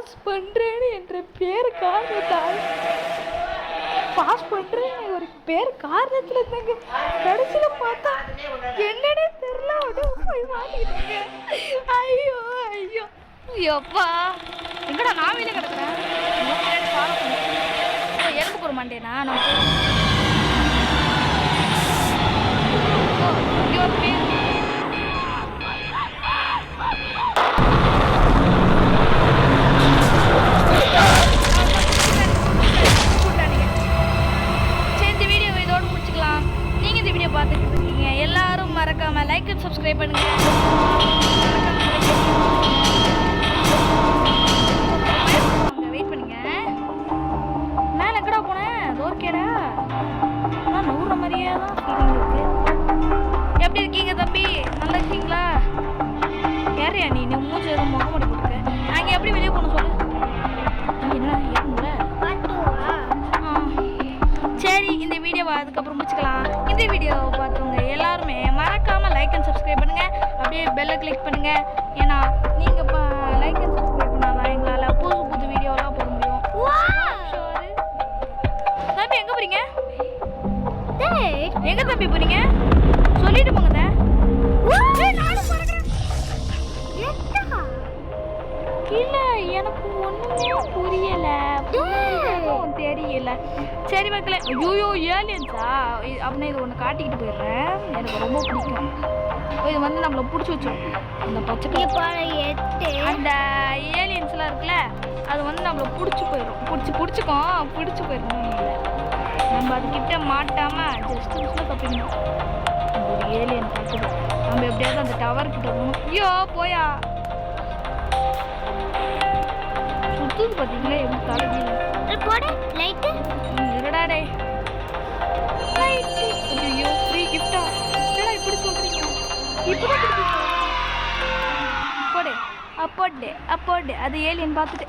Pass பண்ணுறேன்னு என்ற பேர் காரணத்தால் பாஸ் பண்ணுறேன்னு ஒரு பேர் காரணத்தில் இருந்தாங்க. கடைசியில் பார்த்தா என்னன்னே தெரியல, அப்படியே போய் மாட்டிக்கிட்டாங்க. ஐயோ ஐயோ ஐயோப்பா, எங்கடா நான் வெளியே கிடக்குறேன். இறங்க போகிற மாட்டேனா நமக்கு பார்த்துட்டு இருக்கீங்க. எல்லாரும் மறக்காம லைக் அண்ட் சப்ஸ்கிரைப் பண்ணுங்க. வெயிட் பண்ணுங்க. மேல எங்கடா போனேன்? தோர்க்கேடா. நான் நவுற மாதிரியே தான் ஃபீலிங் இருக்கு. எப்படி இருக்கீங்க தம்பி? நல்லா இருக்கீங்களா? யாரையா நீ மூச்சு எதுவும் முகமடி போட்டுருக்க? நாங்கள் எப்படி வெளியே போகணும் சொல்லு. என்ன ஏறுங்கள? சரி, இந்த வீடியோவை அதுக்கப்புறம் முடிச்சுக்கலாம். இந்த வீடியோவை பார்த்தவங்க எல்லாருமே மறக்காமல் லைக் அண்ட் சப்ஸ்கிரைப் பண்ணுங்கள். அப்படியே பெல்லை கிளிக் பண்ணுங்கள். ஏன்னா நீங்கள் இப்போ லைக் அண்ட் சப்ஸ்கிரைப் பண்ணாதான் எங்களால் புது புது வீடியோலாம் போட முடியும். தம்பி எங்கே போகிறீங்க? எங்கே தம்பி போகிறீங்க? சொல்லிட்டு போங்க. இல்லை, எனக்கு ஒன்றுமே புரியலை, தெரியல. சரி மக்களே, ஐயோ ஏலியன்ஸா அப்படின்னா இது ஒன்று காட்டிக்கிட்டு போயிடுறேன். எனக்கு ரொம்ப பிடிக்கும். இது வந்து நம்மளை பிடிச்சி வச்சோம். அந்த பச்சை அந்த ஏலியன்ஸ்லாம் இருக்குல்ல, அது வந்து நம்மளை பிடிச்சி போயிடும். பிடிச்சி போயிடணும். இல்லை, நம்ம அதுக்கிட்ட மாட்டாமல் ஜஸ்ட் மிஸ்ஸில் தப்பிக்கணும். ஒரு ஏலியன் பார்க்குது. நம்ம எப்படியாவது அந்த டவர்கிட்ட போகணும். ஐயோ போயா சுற்றுது பார்த்தீங்களா எப்படி தலைவியில் போட லைட்டு இருடாடே. ஐயோ ஃப்ரீ கிஃப்டா? என்னடா இப்படி சொல்கிறீங்க? இப்படி அப்போடே அது ஏலியன் பார்த்துட்டு